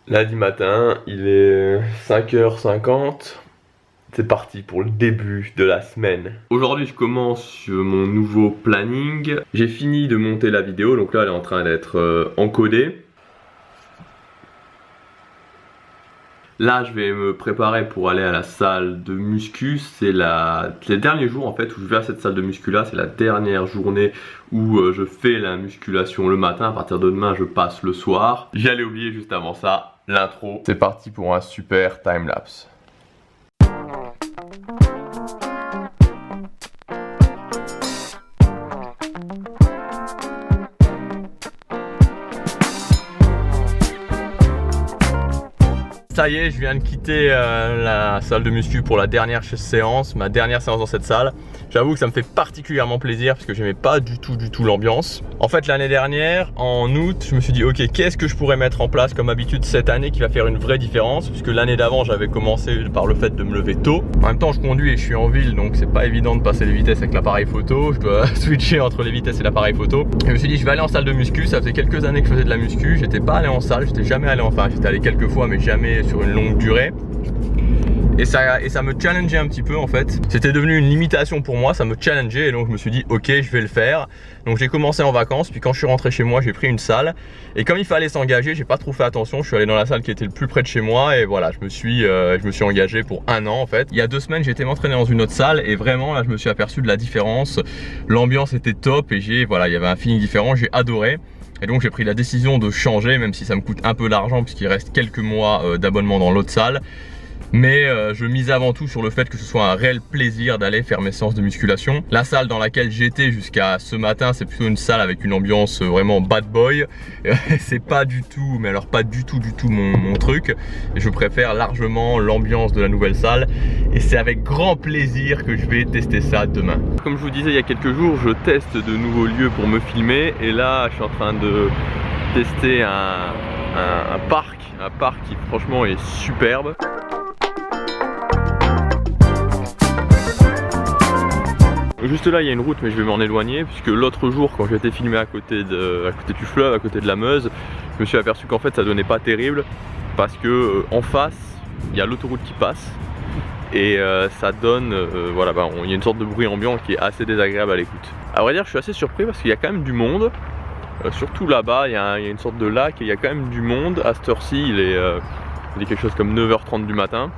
Lundi matin, il est 5h50. C'est parti pour le début de la semaine. Aujourd'hui, je commence mon nouveau planning. J'ai fini de monter la vidéo, donc là, elle est en train d'être encodée. Là, je vais me préparer pour aller à la salle de muscu. C'est le dernier jour en fait où je vais à cette salle de muscu là. C'est la dernière journée où je fais la musculation le matin. À partir de demain, je passe le soir. J'allais oublier juste avant ça l'intro. C'est parti pour un super time-lapse. Ça y est, je viens de quitter la salle de muscu pour la dernière séance, ma dernière séance dans cette salle. J'avoue que ça me fait particulièrement plaisir parce que j'aimais pas du tout l'ambiance. En fait, l'année dernière, en août, je me suis dit ok, qu'est-ce que je pourrais mettre en place comme habitude cette année qui va faire une vraie différence, puisque l'année d'avant, j'avais commencé par le fait de me lever tôt. En même temps, je conduis et je suis en ville, donc c'est pas évident de passer les vitesses avec l'appareil photo. Je dois switcher entre les vitesses et l'appareil photo. Et je me suis dit, je vais aller en salle de muscu. Ça faisait quelques années que je faisais de la muscu. J'étais pas allé en salle, j'étais jamais allé, enfin, j'étais allé quelques fois, mais jamais sur une longue durée. Et ça me challengeait un petit peu en fait. C'était devenu une limitation pour moi, ça me challengeait et donc je me suis dit ok, je vais le faire. Donc j'ai commencé en vacances, puis quand je suis rentré chez moi, j'ai pris une salle. Et comme il fallait s'engager, j'ai pas trop fait attention, je suis allé dans la salle qui était le plus près de chez moi et voilà, je me suis engagé pour 1 an en fait. Il y a 2 semaines, j'ai été m'entraîner dans une autre salle et vraiment là, je me suis aperçu de la différence. L'ambiance était top et voilà, il y avait un feeling différent, j'ai adoré. Et donc j'ai pris la décision de changer, même si ça me coûte un peu d'argent puisqu'il reste quelques mois d'abonnement dans l'autre salle. Mais je mise avant tout sur le fait que ce soit un réel plaisir d'aller faire mes séances de musculation. La salle dans laquelle j'étais jusqu'à ce matin, c'est plutôt une salle avec une ambiance vraiment bad boy. C'est pas du tout, mais alors pas du tout mon truc. Et je préfère largement l'ambiance de la nouvelle salle. Et c'est avec grand plaisir que je vais tester ça demain. Comme je vous disais il y a quelques jours, je teste de nouveaux lieux pour me filmer. Et là, je suis en train de tester un parc qui franchement est superbe. Juste là il y a une route mais je vais m'en éloigner puisque l'autre jour quand j'ai été filmé à côté du fleuve, à côté de la Meuse, je me suis aperçu qu'en fait ça donnait pas terrible parce que en face il y a l'autoroute qui passe et ça donne, voilà, il y a une sorte de bruit ambiant qui est assez désagréable à l'écoute. À vrai dire je suis assez surpris parce qu'il y a quand même du monde, surtout là-bas il y a une sorte de lac et il y a quand même du monde. À cette heure-ci il est quelque chose comme 9h30 du matin.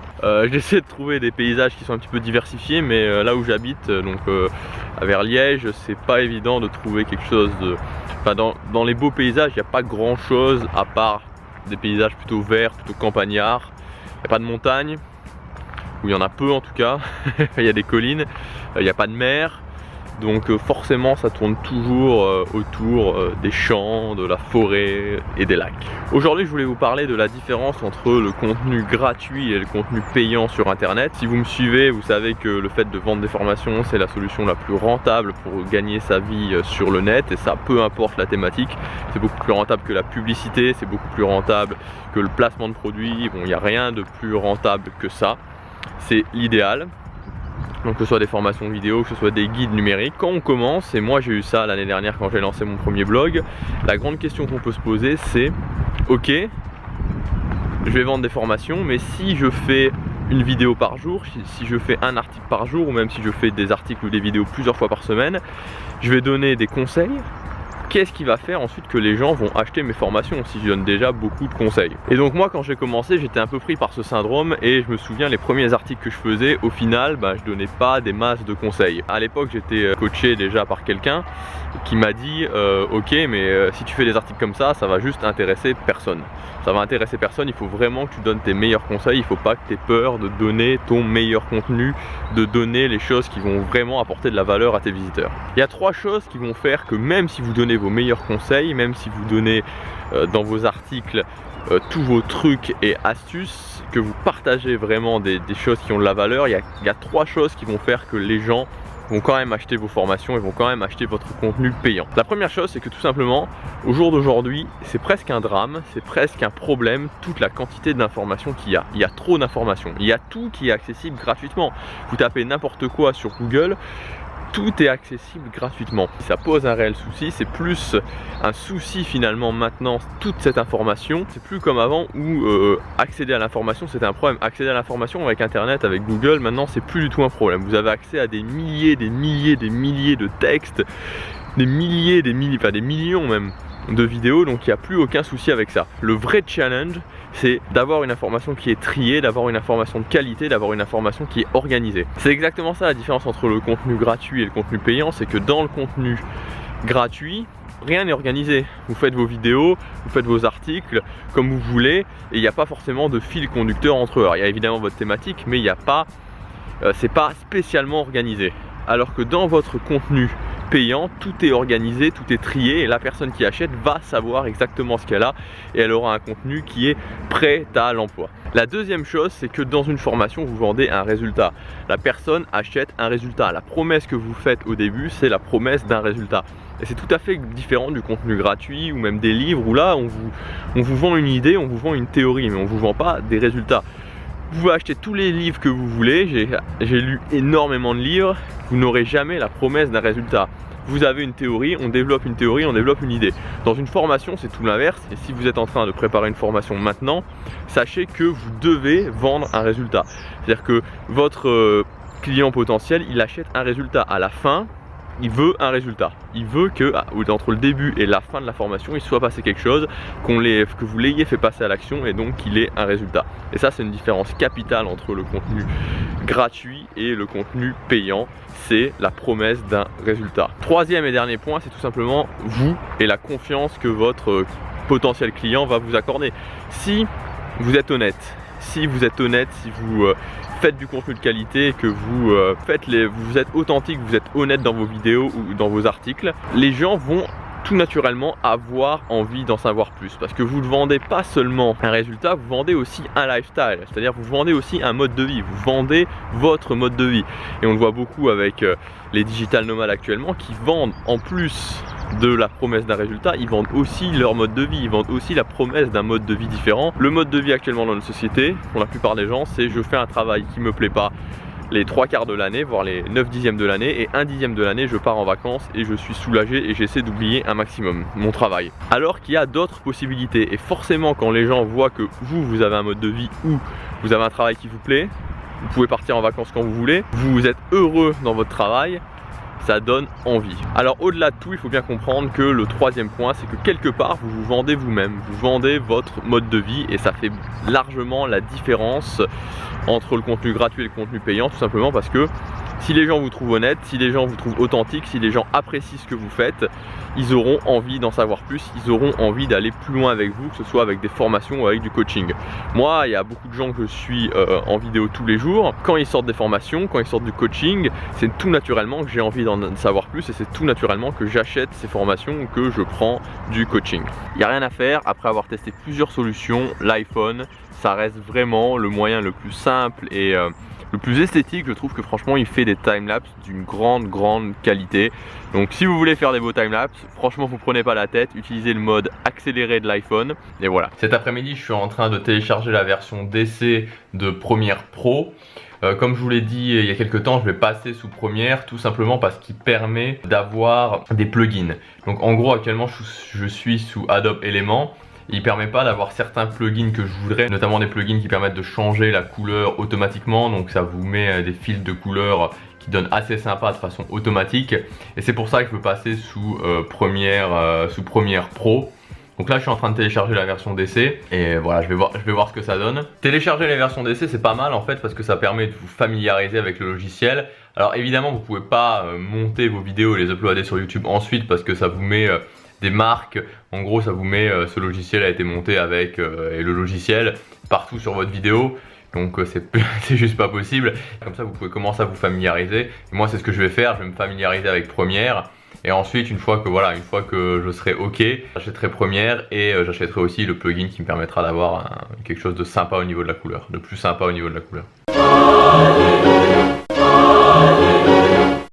J'essaie de trouver des paysages qui sont un petit peu diversifiés, mais là où j'habite, donc vers Liège, c'est pas évident de trouver quelque chose de... Enfin, dans les beaux paysages, il n'y a pas grand chose à part des paysages plutôt verts, plutôt campagnards. Il n'y a pas de montagne, ou il y en a peu en tout cas. Il y a des collines, il n'y a pas de mer. Donc forcément ça tourne toujours autour des champs, de la forêt et des lacs. Aujourd'hui je voulais vous parler de la différence entre le contenu gratuit et le contenu payant sur internet. Si vous me suivez, vous savez que le fait de vendre des formations c'est la solution la plus rentable pour gagner sa vie sur le net, et ça peu importe la thématique. C'est beaucoup plus rentable que la publicité, c'est beaucoup plus rentable que le placement de produits. Bon, il n'y a rien de plus rentable que ça, c'est l'idéal. Donc que ce soit des formations vidéo, que ce soit des guides numériques. Quand on commence, et moi j'ai eu ça l'année dernière quand j'ai lancé mon premier blog, la grande question qu'on peut se poser c'est ok, je vais vendre des formations, mais si je fais une vidéo par jour, si je fais un article par jour, ou même si je fais des articles ou des vidéos plusieurs fois par semaine, je vais donner des conseils. Qu'est-ce qui va faire ensuite que les gens vont acheter mes formations si je donne déjà beaucoup de conseils? Et donc moi quand j'ai commencé, j'étais un peu pris par ce syndrome, et je me souviens les premiers articles que je faisais, au final je donnais pas des masses de conseils. À l'époque j'étais coaché déjà par quelqu'un qui m'a dit ok, mais si tu fais des articles comme ça va juste intéresser personne. Ça va intéresser personne, il faut vraiment que tu donnes tes meilleurs conseils, il faut pas que tu aies peur de donner ton meilleur contenu, de donner les choses qui vont vraiment apporter de la valeur à tes visiteurs. Il y a 3 choses qui vont faire que même si vous donnez vos meilleurs conseils, même si vous donnez dans vos articles tous vos trucs et astuces, que vous partagez vraiment des choses qui ont de la valeur, il y a 3 choses qui vont faire que les gens vont quand même acheter vos formations et vont quand même acheter votre contenu payant. La première chose, c'est que tout simplement, au jour d'aujourd'hui, c'est presque un drame, c'est presque un problème, toute la quantité d'informations qu'il y a. Il y a trop d'informations, il y a tout qui est accessible gratuitement. Vous tapez n'importe quoi sur Google, tout est accessible gratuitement. Ça pose un réel souci, c'est plus un souci finalement maintenant, toute cette information. C'est plus comme avant où accéder à l'information c'était un problème. Accéder à l'information avec internet, avec Google, maintenant c'est plus du tout un problème. Vous avez accès à des milliers de textes, des millions même de vidéos, donc il n'y a plus aucun souci avec ça. Le vrai challenge, c'est d'avoir une information qui est triée, d'avoir une information de qualité, d'avoir une information qui est organisée. C'est exactement ça la différence entre le contenu gratuit et le contenu payant, c'est que dans le contenu gratuit, rien n'est organisé. Vous faites vos vidéos, vous faites vos articles comme vous voulez, et il n'y a pas forcément de fil conducteur entre eux. Alors, il y a évidemment votre thématique, mais il n'y a pas, c'est pas spécialement organisé. Alors que dans votre contenu payant, tout est organisé, tout est trié et la personne qui achète va savoir exactement ce qu'elle a et elle aura un contenu qui est prêt à l'emploi. La deuxième chose, c'est que dans une formation, vous vendez un résultat. La personne achète un résultat. La promesse que vous faites au début, c'est la promesse d'un résultat. Et c'est tout à fait différent du contenu gratuit ou même des livres où là, on vous vend une idée, on vous vend une théorie, mais on ne vous vend pas des résultats. Vous pouvez acheter tous les livres que vous voulez, j'ai lu énormément de livres, vous n'aurez jamais la promesse d'un résultat. Vous avez une théorie, on développe une théorie, on développe une idée. Dans une formation, c'est tout l'inverse, et si vous êtes en train de préparer une formation maintenant, sachez que vous devez vendre un résultat. C'est-à-dire que votre client potentiel, il achète un résultat à la fin. Il veut un résultat. Il veut que entre le début et la fin de la formation, il soit passé quelque chose, que vous l'ayez fait passer à l'action et donc qu'il ait un résultat. Et ça, c'est une différence capitale entre le contenu gratuit et le contenu payant. C'est la promesse d'un résultat. Troisième et dernier point, c'est tout simplement vous et la confiance que votre potentiel client va vous accorder. Si vous êtes honnête, si vous faites du contenu de qualité, que vous êtes authentique, vous êtes honnête dans vos vidéos ou dans vos articles, les gens vont tout naturellement avoir envie d'en savoir plus parce que vous ne vendez pas seulement un résultat, vous vendez aussi un lifestyle, c'est-à-dire vous vendez aussi un mode de vie, vous vendez votre mode de vie. Et on le voit beaucoup avec les digital nomades actuellement qui vendent en plus de la promesse d'un résultat, ils vendent aussi leur mode de vie, ils vendent aussi la promesse d'un mode de vie différent. Le mode de vie actuellement dans notre société, pour la plupart des gens, c'est je fais un travail qui me plaît pas les 3/4 de l'année, voire les 9/10 de l'année, et 1/10 de l'année je pars en vacances et je suis soulagé et j'essaie d'oublier un maximum mon travail. Alors qu'il y a d'autres possibilités, et forcément quand les gens voient que vous avez un mode de vie où vous avez un travail qui vous plaît, vous pouvez partir en vacances quand vous voulez, vous êtes heureux dans votre travail, ça donne envie. Alors au-delà de tout, il faut bien comprendre que le troisième point, c'est que quelque part vous vous vendez vous-même, vous vendez votre mode de vie, et ça fait largement la différence entre le contenu gratuit et le contenu payant, tout simplement parce que si les gens vous trouvent honnête, si les gens vous trouvent authentique, si les gens apprécient ce que vous faites, ils auront envie d'en savoir plus, ils auront envie d'aller plus loin avec vous, que ce soit avec des formations ou avec du coaching. Moi, il y a beaucoup de gens que je suis en vidéo tous les jours. Quand ils sortent des formations, quand ils sortent du coaching, c'est tout naturellement que j'ai envie d'en savoir plus et c'est tout naturellement que j'achète ces formations ou que je prends du coaching. Il n'y a rien à faire, après avoir testé plusieurs solutions, l'iPhone, ça reste vraiment le moyen le plus simple et le plus esthétique. Je trouve que franchement il fait des timelapses d'une grande qualité. Donc si vous voulez faire des beaux timelapses, franchement vous prenez pas la tête, utilisez le mode accéléré de l'iPhone et voilà. Cet après-midi je suis en train de télécharger la version d'essai de Premiere Pro. Comme je vous l'ai dit il y a quelques temps, je vais passer sous Premiere tout simplement parce qu'il permet d'avoir des plugins. Donc en gros actuellement je suis sous Adobe Elements. Il permet pas d'avoir certains plugins que je voudrais, notamment des plugins qui permettent de changer la couleur automatiquement, donc ça vous met des fils de couleurs qui donnent assez sympa de façon automatique, et c'est pour ça que je veux passer sous Premiere Pro. Donc là je suis en train de télécharger la version d'essai et voilà, je vais voir ce que ça donne. Télécharger les versions d'essai c'est pas mal en fait parce que ça permet de vous familiariser avec le logiciel. Alors évidemment vous pouvez pas monter vos vidéos et les uploader sur YouTube ensuite parce que ça vous met des marques, en gros ça vous met ce logiciel a été monté avec et le logiciel partout sur votre vidéo, donc c'est juste pas possible. Comme ça vous pouvez commencer à vous familiariser, et moi c'est ce que je vais faire, je vais me familiariser avec Premiere et ensuite une fois que je serai ok, j'achèterai Premiere et j'achèterai aussi le plugin qui me permettra d'avoir quelque chose de sympa au niveau de la couleur, de plus sympa au niveau de la couleur.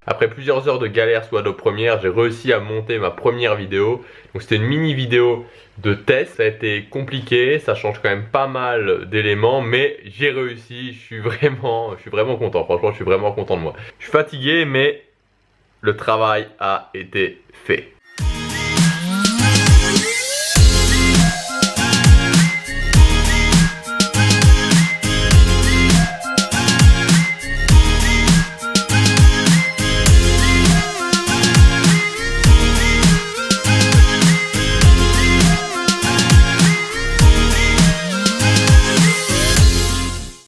Après plusieurs heures de galère sous Adobe Premiere, j'ai réussi à monter ma première vidéo. Donc c'était une mini vidéo de test, ça a été compliqué, ça change quand même pas mal d'éléments, mais j'ai réussi, je suis vraiment content, franchement je suis vraiment content de moi. Je suis fatigué mais le travail a été fait.